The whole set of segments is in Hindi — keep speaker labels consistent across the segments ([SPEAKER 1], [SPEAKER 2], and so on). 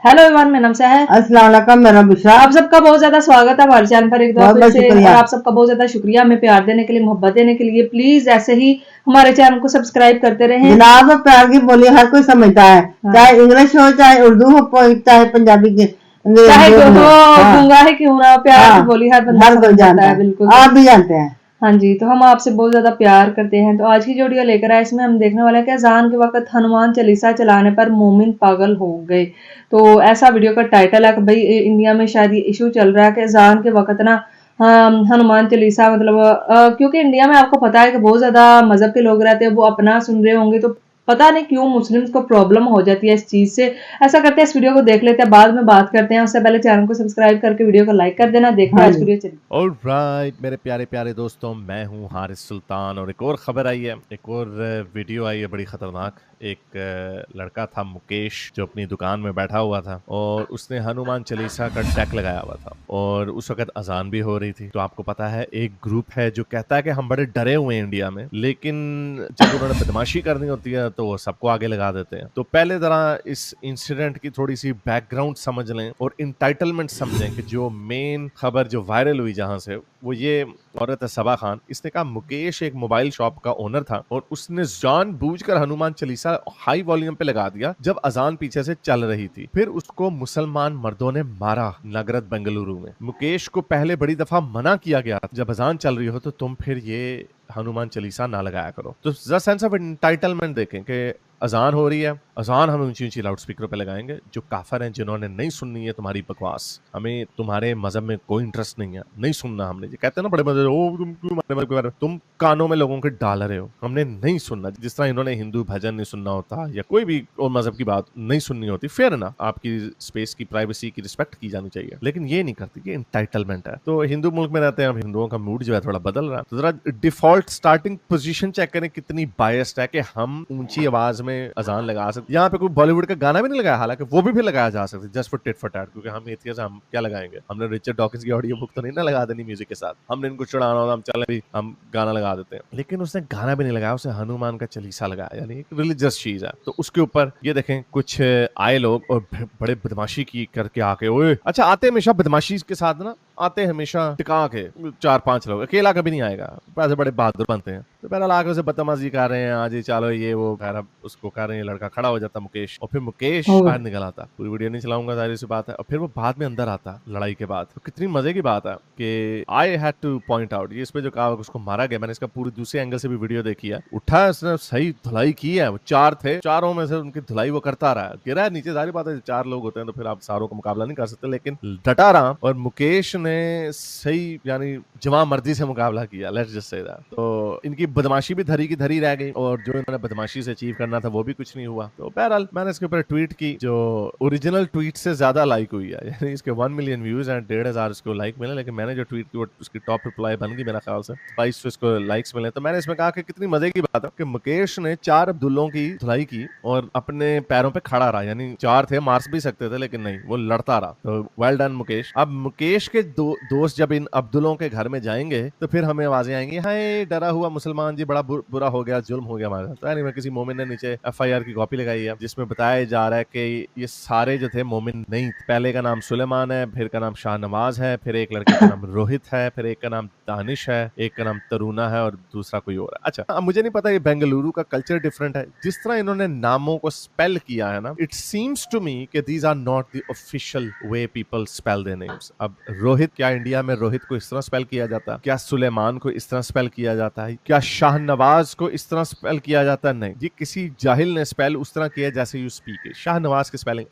[SPEAKER 1] हेलो एवरीवन, मेरा नाम है।
[SPEAKER 2] अस्सलाम वालेकुम, मेरा बुशरा।
[SPEAKER 1] आप सबका बहुत ज्यादा स्वागत है हमारे चैनल पर एक
[SPEAKER 2] बहुत
[SPEAKER 1] बार
[SPEAKER 2] बहुत
[SPEAKER 1] से। और
[SPEAKER 2] शुक्रिया।
[SPEAKER 1] आप सबका बहुत ज्यादा शुक्रिया हमें प्यार देने के लिए, मोहब्बत देने के लिए। प्लीज ऐसे ही हमारे चैनल को सब्सक्राइब करते रहें।
[SPEAKER 2] जनाब, प्यार की बोली हर कोई समझता है, चाहे इंग्लिश हो, चाहे उर्दू हो, चाहे पंजाबी की,
[SPEAKER 1] चाहे
[SPEAKER 2] जो भी हो।
[SPEAKER 1] गूंगा है क्यों ना, प्यार की बोली हर बंदा
[SPEAKER 2] हर कोई
[SPEAKER 1] समझ जाता
[SPEAKER 2] जानता
[SPEAKER 1] है।
[SPEAKER 2] है,
[SPEAKER 1] बिल्कुल,
[SPEAKER 2] आप भी जानते हैं।
[SPEAKER 1] हाँ जी। तो हम आपसे बहुत ज्यादा प्यार करते हैं। तो आज की जो वीडियो लेकर आए, इसमें हम देखने वाले हैं कि अजान के वक्त हनुमान चालीसा चलाने पर मोमिन पागल हो गए। तो ऐसा वीडियो का टाइटल है कि भाई इंडिया में शायद ये इशू चल रहा है कि अजान के वक्त ना हनुमान चालीसा मतलब क्योंकि इंडिया में आपको पता है कि बहुत ज्यादा मजहब के लोग रहते हैं, वो अपना सुन रहे होंगे, तो पता नहीं क्यों मुस्लिम्स को प्रॉब्लम हो जाती है इस चीज से। ऐसा करते हैं, इस वीडियो को देख लेते हैं, बाद में बात करते हैं। उससे पहले चैनल को सब्सक्राइब करके वीडियो को लाइक कर देना। देखते हैं आज वीडियो चलिए।
[SPEAKER 3] ऑलराइट मेरे प्यारे प्यारे दोस्तों, मैं हूं हारिस सुल्तान और एक और खबर आई है, एक और वीडियो आई है बड़ी खतरनाक। एक लड़का था मुकेश, जो अपनी दुकान में बैठा हुआ था और उसने हनुमान चालीसा का डेक लगाया हुआ था और उस वक्त अजान भी हो रही थी। तो आपको पता है, एक ग्रुप है जो कहता है कि हम बड़े डरे हुए हैं इंडिया में, लेकिन जब उन्होंने बदमाशी करनी होती है तो वो सबको आगे लगा देते हैं। तो पहले जरा इस इंसिडेंट की थोड़ी सी बैकग्राउंड समझ लें और इंटाइटलमेंट समझें कि जो मेन खबर जो वायरल हुई जहां से, वो ये औरत है सबा खान। इसने कहा मुकेश एक मोबाइल शॉप का ओनर था और उसने जानबूझकर हनुमान चालीसा हाई वॉल्यूम पे लगा दिया जब अजान पीछे से चल रही थी। फिर उसको मुसलमान मर्दों ने मारा नगरत बेंगलुरु में। मुकेश को पहले बड़ी दफा मना किया गया, जब अजान चल रही हो तो तुम फिर ये हनुमान चालीसा ना लगाया करो। तो द सेंस ऑफ एंटाइटलमेंट देखें कि अजान हो रही है, अजान हम ऊंची ऊंची लाउड स्पीकर पे लगाएंगे। जो काफर हैं, जिन्होंने नहीं सुननी है तुम्हारी बकवास, हमें तुम्हारे मजहब में कोई इंटरेस्ट नहीं है, नहीं सुनना हमने। ये कहते हैं ना बड़े मजे, ओ तुम क्यों हमारे मजहब के बारे में, तुम कानों में लोगों के डाल रहे हो, हमने नहीं सुनना। जिस तरह इन्होंने हिंदू भजन नहीं सुनना होता या कोई भी और मजहब की बात नहीं सुननी होती, फेयर ना, आपकी स्पेस की प्राइवेसी की रिस्पेक्ट की जानी चाहिए, लेकिन ये नहीं करती। ये इंटाइटलमेंट है। तो हिंदू मुल्क में रहते हैं, अब हिंदुओं का मूड जो है थोड़ा बदल रहा है। तो जरा डिफॉल्ट स्टार्टिंग पोजीशन चेक करें कितनी बायस्ड है कि हम ऊंची आवाज में अजान लगा सकते। यहाँ पे कोई बॉलीवुड का गाना भी नहीं लगाया, हालांकि वो भी लगाया जा सकता है, just for tit for tat, क्योंकि हम एथियस्ट, हम क्या लगाएंगे। हमने रिचर्ड डॉकिंस की ऑडियो बुक तो नहीं ना लगा देनी म्यूजिक के साथ, हमने इनको चढ़ाना होगा, हम चले भी हम गाना लगा देते हैं। लेकिन उसने गाना भी नहीं लगाया, उसने हनुमान का चालीसा लगाया, यानी एक रिलीजियस चीज है। तो उसके ऊपर ये देखें, कुछ आए लोग और बड़े बदमाशी की करके आके, ओए अच्छा, आते हमेशा बदमाशी के साथ ना, आते हमेशा टिका के 4-5 लोग, अकेला कभी नहीं आएगा, पैसे बड़े बहादुर बनते हैं। तो पहले आके उसे बदतमीजी कर रहे हैं, आज चलो ये वो, खैर अब उसको कर रहे हैं, लड़का खड़ा हो जाता मुकेश, और फिर मुकेश बाहर निकल आता। पूरी वीडियो नहीं चलाऊंगा, जाहिर सी बात है। और फिर वो बाद में अंदर आता लड़ाई के बाद। तो कितनी मजे की बात है कि I had two point out, ये इस पे जो कहा उसको मारा गया, मैंने इसका पूरी दूसरे एंगल से भी वीडियो देखी है। उठा, उसने सही धुलाई की है। वो 4 थे, चारों में से उनकी धुलाई वो करता रहा, गिरा है नीचे, जाहिर बात है 4 लोग होते हैं तो फिर आप सारों का मुकाबला नहीं कर सकते, लेकिन डटा रहा। और मुकेश ने सही यानी जवां मर्दी से मुकाबला किया, लेट्स जस्ट से दैट। तो इनकी बदमाशी भी धरी की धरी रह गई और जो इन्होंने बदमाशी से अचीव करना था वो भी कुछ नहीं हुआ। तो बहरहाल मैंने इसके ऊपर ट्वीट की, जो ओरिजिनल ट्वीट से ज्यादा लाइक हुई है, यानी इसके 1 मिलियन व्यूज एंड 1500 इसको लाइक मिले, लेकिन मैंने जो ट्वीट की उसकी टॉप रिप्लाई बन गई मेरा ख्याल से 2200 इसको लाइक्स मिले। तो मैंने इसमें कहा कि कितनी मजे की बात है कि मुकेश ने 4 अब्दुल्लों की धुलाई की और अपने पैरों पे खड़ा रहा, यानी 4 थे, मार भी सकते थे, लेकिन नहीं, वो लड़ता रहा। तो वेल डन मुकेश। अब मुकेश के दोस्त जब इन अब्दुल्लों के घर में जाएंगे तो फिर हमें आवाजें आएंगी, हाय डरा हुआ मुसलमान जी, बड़ा बुरा हो गया, जुल्म हो गया हमारे साथ। तो यानी किसी मोमिन ने नीचे FIR की कॉपी लगाई है, जिसमें बताया जा रहा है कि ये सारे जो थे मोमिन नहीं। पहले का नाम सुलेमान है, फिर का नाम शाहनवाज है, फिर एक लड़के का नाम रोहित है, फिर एक का नाम दानिश है, एक का नाम तरुणा है और दूसरा कोई और है। अच्छा, अब मुझे नहीं पता, ये बेंगलुरु का कल्चर डिफरेंट है, जिस तरह इन्होंने नामों को स्पेल किया है ना, इट सीम्स टू मी कि these are not the official way people spell their names. अब रोहित, क्या इंडिया में रोहित को इस तरह स्पेल किया जाता है? क्या सुलेमान को इस तरह स्पेल किया जाता है? क्या शाहनवाज को इस तरह स्पेल किया जाता है? नहीं, ये किसी जाहिल ने स्पेल उस तरह किया जैसे यू स्पीक इट। शाहनवाज की स्पेलिंग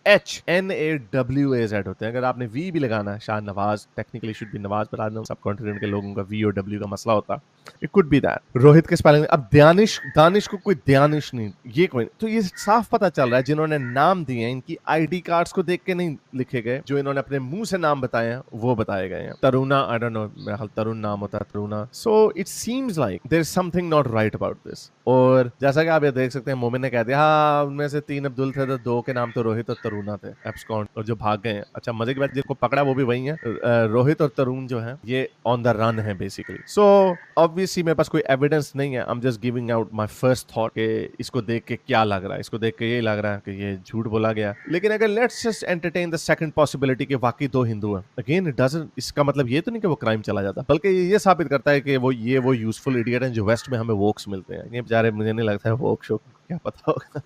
[SPEAKER 3] SHANAWAZ होते हैं। अगर आपने V भी लगाना है, Shahnawaz technically should be Nawaz, पर आज सब कॉन्टिनेंट के लोगों का V और W का मसला होता, it could be that. Rohit के स्पेलिंग, अब दानिश को कोई दानिश नहीं, ये कोई। तो ये साफ पता चल रहा है जिन्होंने नाम दिए हैं, इनकी ID कार्ड्स को देख के नहीं लिखे गए, जो इन्होंने अपने मुंह से नाम बताए हैं वो बताए गए हैं। तरुणा, आई डोंट नो, मेरा ख्याल तरुण नाम होता है, Taruna. So it seems like there is something not right about this. और जैसा कि आप ये देख सकते हैं, मोमिन ने कह दिया, हाँ उनमें से 3 अब्दुल थे तो 2 के नाम तो रोहित और तरुणा थे एब्सकॉन्ड और जो भाग गए हैं। अच्छा मजे की बात, जिनको पकड़ा वो भी वही है, रोहित और तरुण जो है ये ऑन द रन है बेसिकली। सो ऑब्वियसली मेरे पास कोई एविडेंस नहीं है, I am just giving out my first thought कि इसको देख के क्या लग रहा है। इसको देख के ये लग रहा है कि ये झूठ बोला गया। लेकिन अगर let's just entertain the second possibility कि वाकई 2 हिंदू हैं, अगेन इट डजंट, इसका मतलब ये तो नहीं कि वो क्राइम चला जाता, बल्कि ये साबित करता है कि वो यूजफुल इडियट हैं जो वेस्ट में हमें वोक्स मिलते हैं। ये बेचारे, मुझे नहीं लगता है वोक शोक क्या पता होगा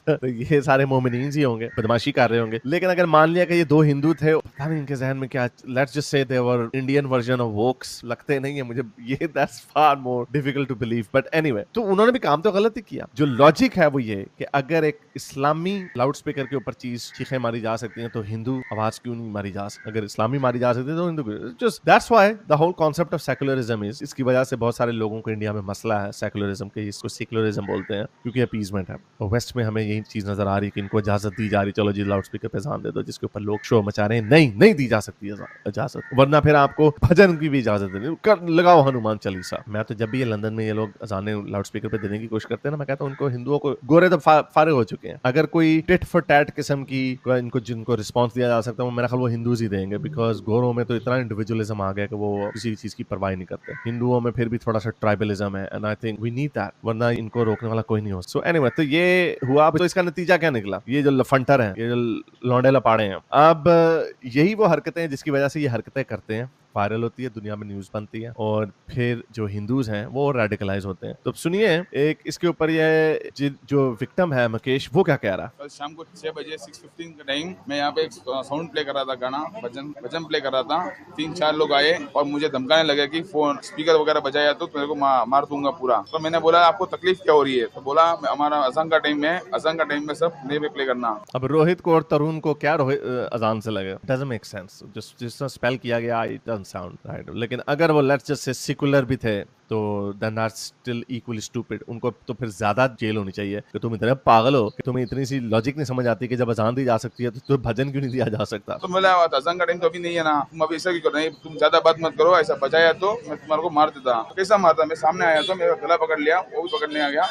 [SPEAKER 3] तो ये सारे मोमिनीन ही होंगे, बदमाशी कर रहे होंगे। लेकिन अगर मान लिया कि ये 2 हिंदू थे, पता नहीं इनके जहन में क्या, let's just say they were Indian version of wokes, लगते नहीं है मुझे ये, that's far more difficult to believe, but anyway. तो उन्होंने भी काम तो गलत ही किया। जो लॉजिक है वो ये कि अगर एक इस्लामी लाउड स्पीकर के ऊपर चीखें मारी जा सकती हैं तो हिंदू आवाज क्यों नहीं मारी जा सकती? अगर इस्लामी मारी जा सकती है तो Hindu, just that's why the whole concept of secularism is, इसकी वजह से बहुत सारे लोगों को इंडिया में मसला है सेकुलरिज्म के, इसको सेकुलरिज्म बोलते हैं क्योंकि अपीजमेंट है। और वेस्ट में हमें यही चीज नजर आ रही है कि इनको इजाजत दी जा रही, चलो जी लाउड स्पीकर पे अजान दे दो, जिसके ऊपर लोग शो मचा रहे हैं। नहीं दी जा सकती इजाजत, वरना फिर आपको भजन की भी इजाजत देनी, लगाओ हनुमान चालीसा। मैं तो जब भी ये लंदन में ये लोग अजाने लाउड स्पीकर पे देने की कोशिश करते हैं ना, मैं कहता हूँ उनको, हिंदुओं को, गोरे तो फारे हो चुके हैं, अगर कोई टिट फॉर टैट किस्म की इनको जिनको रिस्पॉन्स दिया जा सकता है, वो मेरा ख्याल वो हिंदूज ही देंगे, बिकॉज गोरों में तो इतना इंडिविजुअलिज्म आ गया कि वो किसी चीज की परवाह नहीं करते। हिंदुओं में फिर भी थोड़ा सा ट्राइबलिज्म है, and I think we need that, वरना इनको रोकने वाला कोई नहीं हो। सो एनीवे, तो ये हुआ। तो इसका नतीजा क्या निकला? ये जो लफंटर हैं, ये जो लौंडे लपाड़े हैं, अब यही वो हरकतें हैं जिसकी वजह से ये हरकतें करते हैं, वायरल होती है, दुनिया में न्यूज बनती है, और फिर जो हिंदूज हैं वो रेडिकलाइज होते हैं। तो सुनिए एक इसके ऊपर ये जो विक्टिम है मुकेश, वो क्या कह रहा है।
[SPEAKER 4] कल शाम को 6 बजे 6:15 का टाइम मैं यहाँ पे एक साउंड प्ले कर रहा था, गाना भजन प्ले कर रहा था। 3-4 लोग आए और मुझे धमकाने लगे कि फोन स्पीकर वगैरह बजाया तो तेरे को मार दूंगा पूरा। तो मैंने बोला आपको तकलीफ क्या हो रही है? तो बोला हमारा अजान का टाइम है, अजान का टाइम में सब नहीं पे प्ले करना।
[SPEAKER 3] अब रोहित को और तरुण को क्या अजान से लगे? डजंट मेक सेंस, जिस तरह स्पेल किया गया इट डजंट साउंड राइट। लेकिन अगर वो लेट्स जस्ट से सेकुलर भी थे तो then that's still equally stupid. उनको तो फिर ज्यादा जेल होनी चाहिए कि तुम इतने पागल हो कि तुम्हें इतनी सी लॉजिक नहीं समझ आती कि जब अजान दी जा सकती है तो तुम्हें भजन क्यों नहीं दिया जा सकता?
[SPEAKER 4] तो बोला अजान का टाइम तो अभी नहीं है ना, तुम अभी ऐसा क्यों कर रहे हैं? तुम ज्यादा बात मत करो, ऐसा बजाया तो मैं तुम्हारे को मार देता। कैसा मारता? मैं सामने आया तो मेरा गला पकड़ लिया, वो भी पकड़ने आ गया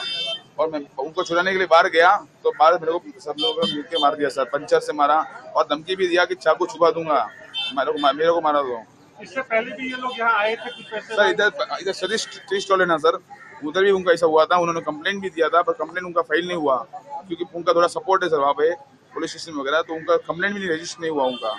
[SPEAKER 4] और मैं उनको छुड़ाने के लिए बाहर गया तो बाहर मेरे को सब लोगों ने मिलकर मार दिया सर, पंचर से मारा और धमकी भी दिया कि चाकू छुपा दूंगा, मेरे को मारा दो।
[SPEAKER 5] इससे पहले भी ये लोग यहाँ आए थे कुछ पैसे?
[SPEAKER 4] सर इधर सतीश टी स्टॉल है ना सर, उधर भी उनका ऐसा हुआ था, उन्होंने कंप्लेंट भी दिया था पर कंप्लेंट उनका फाइल नहीं हुआ क्योंकि उनका थोड़ा सपोर्ट है सर वहाँ पे पुलिस स्टेशन वगैरह, तो उनका कंप्लेंट भी नहीं रजिस्टर नहीं हुआ उनका।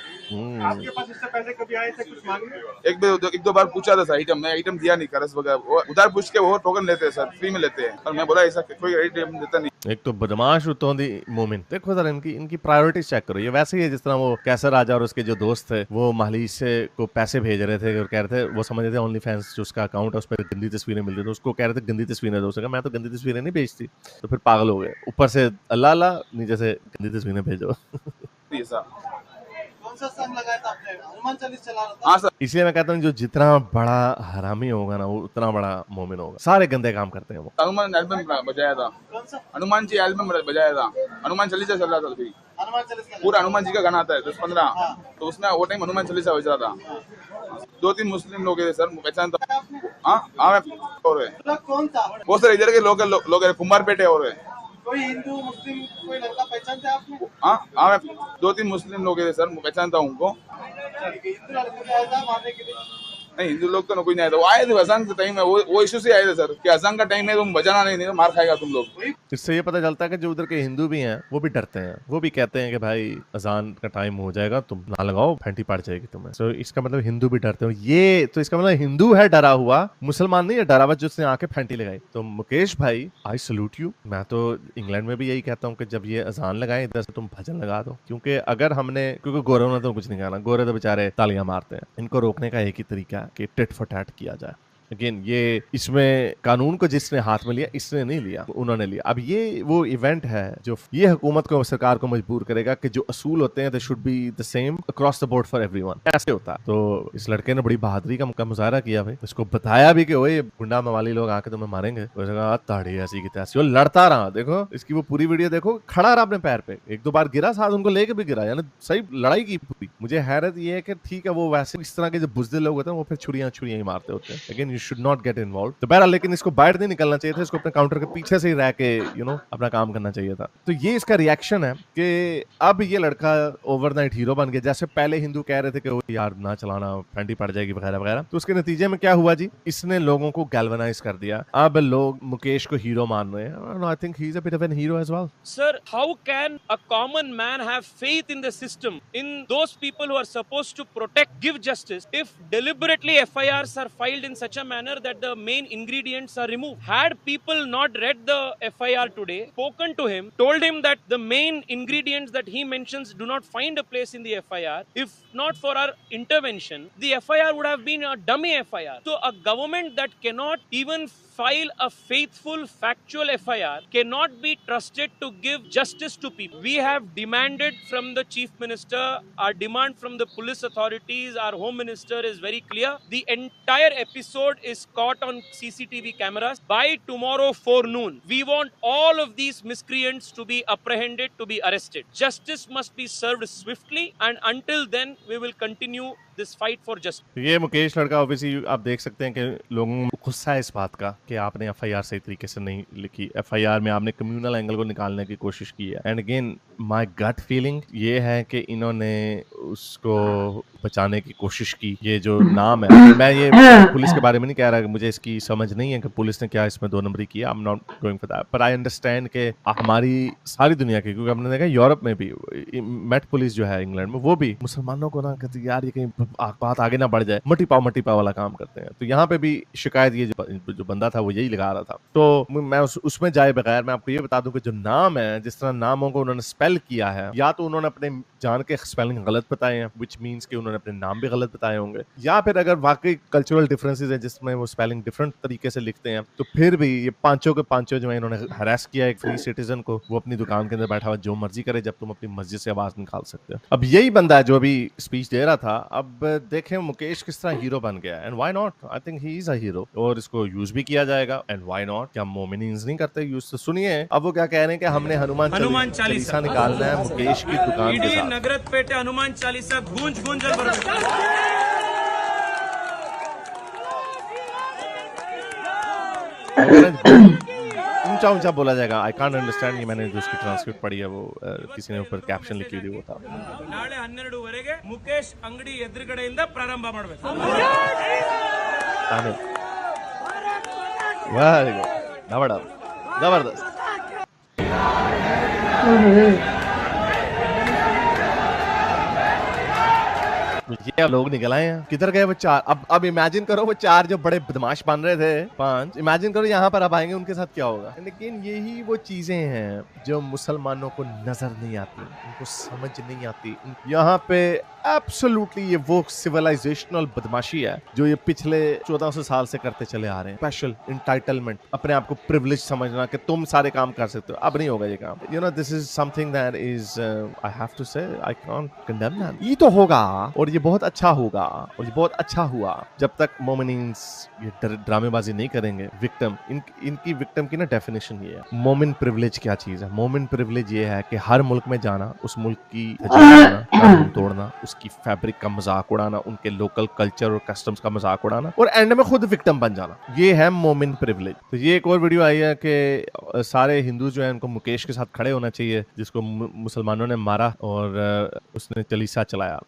[SPEAKER 5] आपके पास इससे पहले कभी आए थे कुछ मांगने?
[SPEAKER 4] एक दो बार पूछा था सर, आइटम दिया नहीं, करस वगैरह उधर पूछ के वो टोकन लेते हैं सर, फ्री में लेते हैं, और मैं बोला ऐसा कोई आइटम देता नहीं।
[SPEAKER 3] एक तो बदमाश उतौंदी मोमिन, देखो जरा इनकी प्रायोरिटीज चेक करो। ये वैसे ही है जिस तरह वो कैसर राजा और उसके जो दोस्त थे वो माहली से को पैसे भेज रहे थे और कह रहे थे, वो समझ रहे थे ओनली फैंस जो उसका अकाउंट है उस पर गंदी तस्वीरें मिलती थी, उसको कह रहे थे गंदी तस्वीरें दो। उसका मैं तो गंदी तस्वीरें नहीं भेजती। तो फिर पागल हो गए, ऊपर से अल्लाह अल्लाह, नीचे से गंदी तस्वीरें भेजो।
[SPEAKER 5] कौन सा सॉन्ग लगाया था आपने? हनुमान चालीसा चला रहा था?
[SPEAKER 4] हाँ सर,
[SPEAKER 3] इसलिए मैं कहता हूँ जो जितना बड़ा हरामी होगा ना वो उतना बड़ा मोमिन होगा। सारे गंदे काम करते हैं वो।
[SPEAKER 4] हनुमान एल्बम बजाया था,
[SPEAKER 5] कौन सा?
[SPEAKER 4] हनुमान जी एल्बम बजाया था, हनुमान चालीसा चल रहा था अभी,
[SPEAKER 5] हनुमान चालीसा
[SPEAKER 4] पूरा हनुमान जी का गाना आता है 10-15, तो उसमें वो टाइम हनुमान चालीसा बज रहा था। 2-3 मुस्लिम लोग है सर, पहचान था। हाँ मैं
[SPEAKER 5] कौन था?
[SPEAKER 4] वो सर इधर के लोग है, कुमारपेट है। और
[SPEAKER 5] कोई हिंदू मुस्लिम कोई लड़का पहचानते आपने?
[SPEAKER 4] हाँ मैं 2-3 मुस्लिम लोग है सर, मैं पहचानता हूँ उनको।
[SPEAKER 5] हिंदू लड़के आया था मारने के लिए?
[SPEAKER 4] नहीं हिंदू लोग तो कोई नहीं आए थे, वो आए थे अजान के टाइम में, वो इशू से आए थे सर कि अजान का टाइम है तुम बजाना नहीं तो मार खाएगा तुम लोग।
[SPEAKER 3] इससे ये पता चलता है कि जो उधर के हिंदू भी हैं वो भी डरते हैं, वो भी कहते हैं कि भाई अजान का टाइम हो जाएगा तुम ना लगाओ, फैंटी पड़ जाएगी तुम्हें। सो इसका मतलब हिंदू भी डरते हो। ये तो इसका मतलब हिंदू है डरा हुआ, मुसलमान नहीं है डरा हुआ जिसने आके फैंटी लगाई। तो मुकेश भाई आई सल्यूट यू। मैं तो इंग्लैंड में भी यही कहता हूँ कि जब ये अजान लगाए इधर से तुम भजन लगा दो, क्योंकि अगर हमने, क्योंकि गोरों ने तो कुछ नहीं कहना, गोरे तो बेचारे तालियां मारते हैं। इनको रोकने का एक ही तरीका है कि टिट फॉर टैट किया जाए। अगेन ये इसमें कानून को जिसने हाथ में लिया इसने नहीं लिया, उन्होंने लिया। अब ये वो इवेंट है जो ये हुकूमत को, सरकार को मजबूर करेगा कि जो असूल होते हैं they should be the same across the board for everyone. ऐसे होता है। तो इस लड़के ने बड़ी बहादुरी का मुजाहरा किया भाई, इसको बताया भी कि ओए गुंडा मवाली लोग आके तुम्हें मारेंगे, ताड़ी ऐसी की तैसी, वो लड़ता रहा। देखो इसकी वो पूरी वीडियो देखो, खड़ा रहा अपने पैर पे, 1-2 बार गिरा, साथ उनको लेके भी गिरा, यानी सही लड़ाई की पूरी। मुझे हैरत ये है कि ठीक है वो वैसे इस तरह के जो बुज़दिल लोग होते हैं वो फिर छुरियां ही मारते होते हैं, लेकिन you should not get involved. तो बहरहाल लेकिन इसको बाहर नहीं निकलना चाहिए था, इसको अपने काउंटर के पीछे से ही रह के अपना काम करना चाहिए था। तो ये इसका रिएक्शन है कि अब ये लड़का ओवरनाइट हीरो बन गया। जैसे पहले हिंदू कह रहे थे कि वो यार ना चलाना, फंडी पड़ जाएगी वगैरह वगैरह, तो उसके नतीजे में क्या हुआ जी, इसने लोगों को गैल्वनाइज कर दिया। अब लोग मुकेश को हीरो मान रहे हैं। I think he is a bit of an hero as well.
[SPEAKER 6] Sir, how can a common man have faith in the system, in those people who are supposed to protect, give justice, if deliberately FIRs are filed in such a manner that the main ingredients are removed? Had people not read the FIR today, spoken to him, told him that the main ingredients that he mentions do not find a place in the FIR, if not for our intervention, the FIR would have been a dummy FIR. So a government that cannot even file a faithful, factual FIR cannot be trusted to give justice to people. We have demanded from the Chief Minister, our demand from the police authorities, our Home Minister is very clear. The entire episode is caught on CCTV cameras. By tomorrow forenoon, we want all of these miscreants to be apprehended, to be arrested. Justice must be served swiftly, and until then, we will continue this fight for justice.
[SPEAKER 3] ये मुकेश लड़का ऑब्वियसली आप देख सकते हैं कि लोगों को गुस्सा है इस बात का कि आपने एफआईआर सही तरीके से नहीं लिखी। एफआईआर में आपने कम्युनल एंगल को निकालने की कोशिश की है। And again my gut feeling ये है कि इन्होंने उसको बचाने की कोशिश की। ये जो नाम है, मैं ये पुलिस के बारे में नहीं कह रहा, मुझे इसकी समझ नहीं है कि पुलिस ने क्या इसमें 2 नंबरी किया। I am not going for that, पर आई अंडरस्टैंड कि हमारी सारी दुनिया की, क्योंकि हमने देखा यूरोप में भी मेट पुलिस जो है इंग्लैंड में, वो भी मुसलमानों को ना कहते यार ये कहीं बात आगे ना बढ़ जाए, मट्टी पाव वाला काम करते हैं। तो यहाँ पे भी शिकायत ये जो बंदा था वो यही लगा रहा था। तो मैं उसमें जाए बगैर मैं आपको ये बता दूं कि जो नाम है, जिस तरह नामों को उन्होंने स्पेल किया है, या तो उन्होंने अपने जान के स्पेलिंग गलत बताए हैं, विच मीन्स कि उन्होंने अपने नाम भी गलत बताए होंगे, या फिर अगर वाकई कल्चरल डिफरेंसेस है जिसमें वो स्पेलिंग डिफरेंट तरीके से लिखते हैं, तो फिर भी ये पांचों के पांचों जो है इन्होंने हरास किया एक फ्री सिटीजन को। वो अपनी दुकान के अंदर बैठा हुआ जो मर्जी करे, जब तुम अपनी मस्जिद से आवाज निकाल सकते हो। अब यही बंदा है जो अभी स्पीच दे रहा था। अब देखें मुकेश किस तरह हीरो बन गया, and why not, I think he is a hero, और इसको यूज भी किया जाएगा। एंड व्हाई नॉट, क्या मोमिनीन्स नहीं करते यूज? तो सुनिए अब वो क्या कह रहे हैं कि हमने हनुमान चालीसा निकालना है मुकेश की दुकान के साथ।
[SPEAKER 6] नगरपेटे हनुमान चालीसा गूंज गूंज
[SPEAKER 3] ऊंचा ऊंचा बोला जाएगा। I can't understand. ये मैंने जो उसकी ट्रांसक्रिप्ट पढ़ी है वो किसी ने ऊपर कैप्शन लिखी थी, वो था
[SPEAKER 6] ನಾಳೆ 12ವರೆಗೆ ಮುಕೇಶ್ ಅಂಗಡಿ ಎದುರುಗಡೆಯಿಂದ ಪ್ರಾರಂಭ ಮಾಡಬೇಕು।
[SPEAKER 3] वेरी गुड, जबरदस्त। ये लोग निकल आए हैं। किधर गए वो 4? अब इमेजिन करो वो 4 जो बड़े बदमाश बन रहे थे, 5, इमेजिन करो यहाँ पर अब आएंगे, उनके साथ क्या होगा। लेकिन यही वो चीजें हैं जो मुसलमानों को नजर नहीं आती, उनको समझ नहीं आती। यहाँ पे एब्सोल्युटली ये वो सिविलाइजेशनल बदमाशी है जो ये पिछले 1400 साल से करते चले आ रहे हैं। स्पेशल इंटाइटलमेंट, अपने आप को प्रिविलेज समझना कि तुम सारे काम कर सकते हो। अब नहीं होगा ये काम। You know, this is something that is I have to say, I can't condemn that. ये तो होगा और ये बहुत अच्छा होगा और ये बहुत अच्छा हुआ जब तक मोमिनीन्स ये ड्रामेबाजी नहीं करेंगे। विक्टिम, इनकी विक्टिम की ना डेफिनेशन ये है। मोमिन प्रिविलेज क्या चीज है? मोमिन प्रिविलेज ये है कि हर मुल्क में जाना, उस मुल्क की कानून तोड़ना, उसकी फैब्रिक का मजाक उड़ाना, उनके लोकल कल्चर और कस्टम्स का मजाक उड़ाना, और एंड में खुद विक्टिम बन जाना। ये है मोमिन प्रिविलेज। तो ये एक और वीडियो आई है कि सारे हिंदू जो है उनको मुकेश के साथ खड़े होना चाहिए, जिसको मुसलमानों ने मारा और उसने चलीसा चलाया।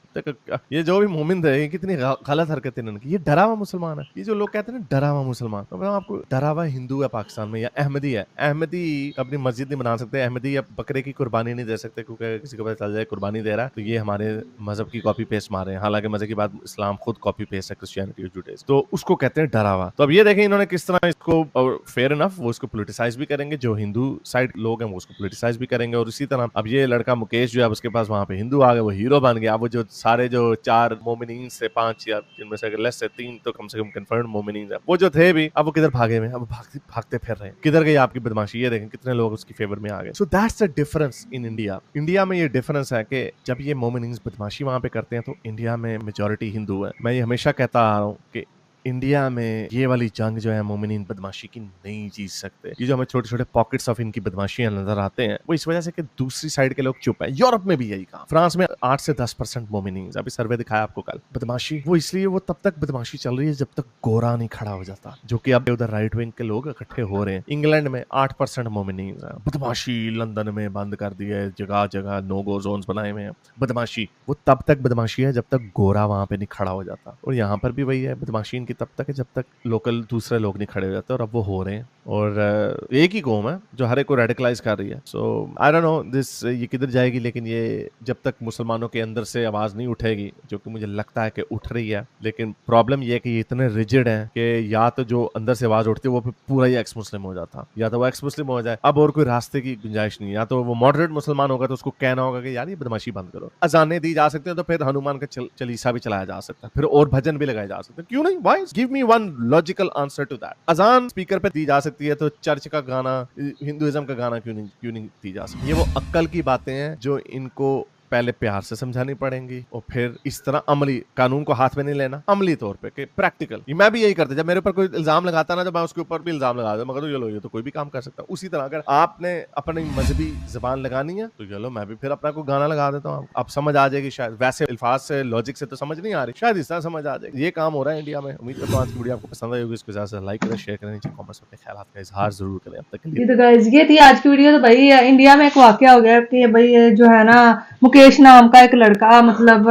[SPEAKER 3] ये जो भी मोमिन थे, कितनी गलत हरकत इन्होंने की। ये डरावा मुसलमान है। ये जो लोग कहते हैं ना डरावा मुसलमान, तो मैं आपको डरावा हिंदू है पाकिस्तान में, या अहमदी है। अहमदी अपनी मस्जिद नहीं बना सकते, अहमदी अब बकरे की कुर्बानी नहीं दे सकते, क्योंकि किसी को पता चल जाए कुर्बानी दे रहा है तो ये हमारे मजहब की कॉपी पेस्ट मारे हैं। हालांकि मजे की बात, इस्लाम खुद कॉपी पेस्ट है क्रिश्चियनिटी और जुडाइज्म, तो उसको कहते हैं डरावा। तो अब ये देखें इन्होंने किस तरह इसको, और फेयर इनफ वो इसको पोलिटिसाइज भी करेंगे, जो हिंदू साइड लोग हैं वो उसको पोलिटिसाइज भी करेंगे। और इसी तरह अब ये लड़का मुकेश जो है उसके पास वहां पे हिंदू आ गए, वो हीरो बन गया। वो जो सारे जो 4 मोमिनीन से 5 या जिनमें से लेस से 3 तो कम से कम कंफर्म्ड मोमिनीन है, वो जो थे भी अब वो किधर भागे हुए, अब भागते फिर रहे हैं। किधर गई आपकी बदमाशी? ये देखें कितने लोग उसकी फेवर में आ गए। So that's the difference in India. India में ये डिफरेंस है कि जब ये मोमिनीन बदमाशी वहां पे करते हैं तो इंडिया में मेजॉरिटी हिंदू है। मैं ये हमेशा कहता आ रहा हूँ कि इंडिया में ये वाली जंग जो है मोमिनीन बदमाशी की नहीं जीत सकते। ये जो हमें छोटे छोटे पॉकेट्स ऑफ इनकी बदमाशियां नजर आते हैं वो इस वजह से कि दूसरी साइड के लोग चुप हैं। यूरोप में भी यही कहा, फ्रांस में 8 से 10% मोमिनीन, अभी सर्वे दिखाया आपको कल। बदमाशी वो इसलिए वो तब तक बदमाशी चल रही है जब तक गोरा नहीं खड़ा हो जाता, जो कि अब उधर राइट विंग के लोग इकट्ठे हो रहे हैं। इंग्लैंड में 8% मोमिनीन है। बदमाशी लंदन में बंद कर दी है, जगह जगह नो गो जोन्स बनाए हुए हैं। बदमाशी वो तब तक बदमाशी है जब तक गोरा वहां पे नहीं खड़ा हो जाता, और यहाँ पर भी वही है, बदमाशी इनकी तब तक है जब तक लोकल दूसरे लोग नहीं खड़े हो जाते, और अब वो हो रहे हैं। और एक ही कौम है जो हर एक को रेडिकलाइज कर रही है। सो आई डोंट नो दिस ये किधर जाएगी, लेकिन ये जब तक मुसलमानों के अंदर से आवाज नहीं उठेगी, जो कि मुझे लगता है कि उठ रही है, लेकिन प्रॉब्लम ये है कि ये इतने रिजिड हैं कि या तो जो अंदर से आवाज उठती है वो पूरा ही एक्स मुस्लिम हो जाता, या तो वो एक्स मुस्लिम हो जाए, अब और कोई रास्ते की गुंजाइश नहीं। या तो वो मॉडरेट मुसलमान होगा तो उसको कहना होगा कि यार ये बदमाशी बंद करो। अजानें दी जा सकती हैं तो फिर हनुमान का चालीसा भी चलाया जा सकता है, फिर और भजन भी लगाए जा सकते हैं, क्यों नहीं? Why? Give me one logical answer to that. अजान स्पीकर पे दी जा सकती है तो चर्च का गाना, हिंदुइज्म का गाना क्यों नहीं दी जा सकती? ये वो अक्ल की बातें हैं जो इनको पहले प्यार से समझानी पड़ेंगी, और फिर इस तरह अमली, कानून को हाथ में नहीं लेना, अमली तौर पे कि प्रैक्टिकल। मैं भी यही करता, जब मेरे ऊपर कोई इल्जाम लगाता ना, जब मैं उसके ऊपर भी इल्जाम लगा देता, मगर ये लो ये तो कोई भी काम कर सकता है। उसी तरह अगर आपने अपनी मजहबी जबान लगानी है तो चलो मैं भी फिर अपना कोई गाना लगा देता हूँ, अब समझ आ जाएगी शायद। वैसे अल्फाज से, लॉजिक से तो समझ नहीं आ रही, शायद इस तरह समझ आ जाएगी। ये काम हो रहा है इंडिया में। उम्मीद करता हूं आज की वीडियो आपको पसंद आई होगी। इसको ज्यादा से लाइक करें, शेयर करें, नीचे कमेंट्स में अपने ख्यालात का इजहार जरूर करें। अब तक के लिए
[SPEAKER 1] तो गाइस ये थी आज की वीडियो। तो भाई इंडिया में एक वाकया हो गया कि भाई जो है ना, मुकेश नाम का एक लड़का, मतलब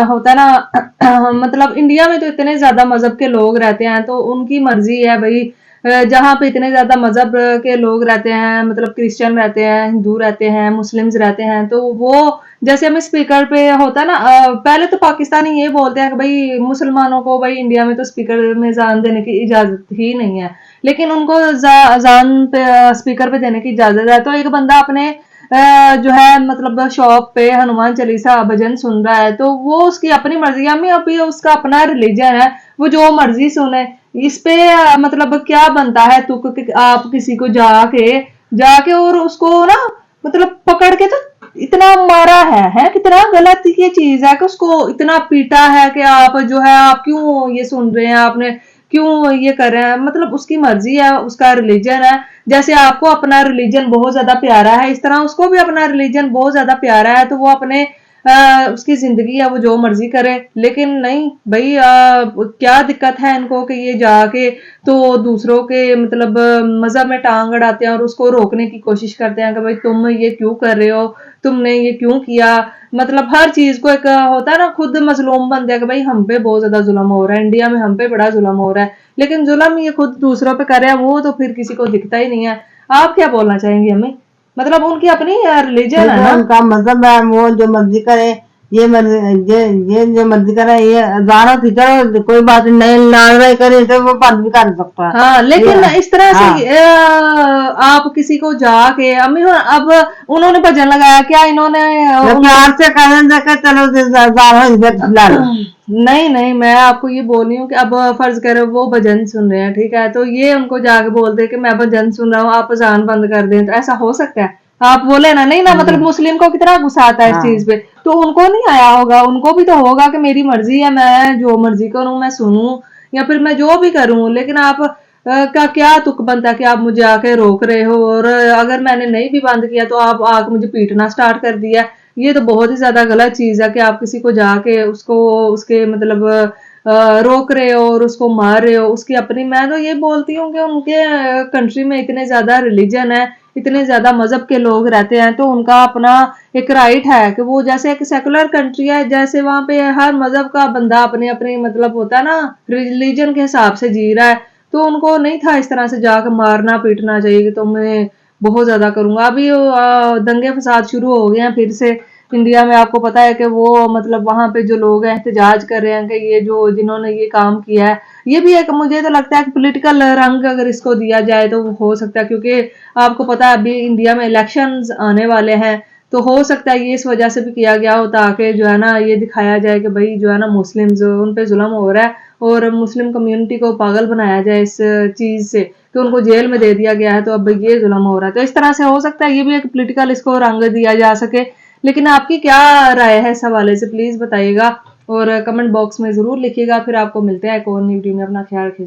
[SPEAKER 1] होता है ना मतलब इंडिया में तो इतने ज्यादा मजहब के लोग रहते हैं, तो उनकी मर्जी है भाई, जहाँ पे इतने ज्यादा मजहब के लोग रहते हैं, मतलब क्रिश्चियन रहते हैं, हिंदू रहते हैं, मुस्लिम्स रहते हैं, तो वो जैसे हमें स्पीकर पे होता है ना, पहले तो पाकिस्तानी ये बोलते हैं कि भाई मुसलमानों को भाई इंडिया में तो स्पीकर में जान देने की इजाजत ही नहीं है, लेकिन उनको जान पे स्पीकर पे देने की इजाजत है। तो एक बंदा अपने जो है मतलब शॉप पे हनुमान चालीसा भजन सुन रहा है, तो वो उसकी अपनी मर्जी है, अभी उसका अपना रिलीजन है, वो जो मर्जी सुने। इस पे मतलब क्या बनता है तुक आप किसी को जाके और उसको ना मतलब पकड़ के तो इतना मारा है कितना गलत ये चीज है कि उसको इतना पीटा है कि आप जो है आप क्यों ये सुन रहे हैं, आपने क्यों ये कर रहे हैं, मतलब उसकी मर्जी है, उसका रिलीजन है। जैसे आपको अपना रिलीजन बहुत ज्यादा प्यारा है, इस तरह उसको भी अपना रिलीजन बहुत ज्यादा प्यारा है, तो वो अपने उसकी जिंदगी है, वो जो मर्जी करे। लेकिन नहीं भाई, क्या दिक्कत है इनको कि ये जाके तो दूसरों के मतलब मजहब में टांग अड़ाते हैं और उसको रोकने की कोशिश करते हैं कि भाई तुम ये क्यों कर रहे हो, तुमने ये क्यों किया। मतलब हर चीज को एक होता है ना, खुद मजलूम बनते हैं कि भाई हम पे बहुत ज्यादा जुल्म हो रहा है, इंडिया में हम पे बड़ा जुल्म हो रहा है, लेकिन जुल्म ये खुद दूसरों पे कर रहे हैं, वो तो फिर किसी को दिखता ही नहीं है। आप क्या बोलना चाहेंगे हमें? मतलब उनकी अपनी रिलीजन है ना,
[SPEAKER 2] उनका मतलब है, वो जो मर्जी करे, ये जो मर्जी करे, ये गाना थी, चलो कोई बात नहीं, नारे करे तो वो बंद भी कर सकता है।
[SPEAKER 1] हाँ, लेकिन इस तरह से आप किसी को जाके अम्मी अब उन्होंने भजन लगाया, क्या इन्होंने
[SPEAKER 2] प्यार से कहने चलो
[SPEAKER 1] नहीं, मैं आपको ये बोल रही हूँ कि अब फर्ज करो वो भजन सुन रहे हैं, ठीक है, तो ये उनको जाके बोलते कि मैं भजन सुन रहा हूँ, आप अजान बंद कर दें, तो ऐसा हो सकता है? आप बोले ना, नहीं ना, मतलब मुस्लिम को कितना गुस्सा आता है इस चीज पे, तो उनको नहीं आया होगा, उनको भी तो होगा कि मेरी मर्जी है, मैं जो मर्जी करूं, मैं सुनूं या फिर मैं जो भी करूं, लेकिन आप का क्या तुक बनता कि आप मुझे आके रोक रहे हो, और अगर मैंने नहीं भी बंद किया तो आप आके मुझे पीटना स्टार्ट कर दिया। ये तो बहुत ही ज्यादा गलत चीज है कि आप किसी को जाके उसको उसके मतलब रोक रहे हो और उसको मार रहे हो। उसकी अपनी, मैं तो ये बोलती हूँ कि उनके कंट्री में इतने ज्यादा रिलीजन है, इतने ज्यादा मजहब के लोग रहते हैं, तो उनका अपना एक राइट है कि वो, जैसे एक सेकुलर कंट्री है, जैसे वहां पे हर मजहब का बंदा अपने अपने मतलब होता है ना, रिलीजन के हिसाब से जी रहा है, तो उनको नहीं था इस तरह से जाकर मारना पीटना चाहिए कि तो मैं बहुत ज्यादा करूंगा। अभी दंगे फसाद शुरू हो गए हैं फिर से इंडिया में, आपको पता है कि वो मतलब वहां पे जो लोग हैं एहतजाज कर रहे हैं कि ये जो जिन्होंने ये काम किया है, ये भी एक, मुझे तो लगता है कि पॉलिटिकल रंग अगर इसको दिया जाए तो हो सकता है, क्योंकि आपको पता है अभी इंडिया में इलेक्शंस आने वाले हैं, तो हो सकता है ये इस वजह से भी किया गया हो ताकि जो है ना ये दिखाया जाए कि भाई जो है ना मुस्लिम्स उन पे जुल्म हो रहा है, और मुस्लिम कम्युनिटी को पागल बनाया जाए इस चीज से कि उनको जेल में दे दिया गया है, तो अब ये जुल्म हो रहा है। तो इस तरह से हो सकता है ये भी एक पॉलिटिकल इसको रंग दिया जा सके। लेकिन आपकी क्या राय है इस हवाले से, प्लीज बताइएगा। और कमेंट बॉक्स में ज़रूर लिखिएगा। फिर आपको मिलते हैं एक और नई वीडियो में। अपना ख्याल रखिए।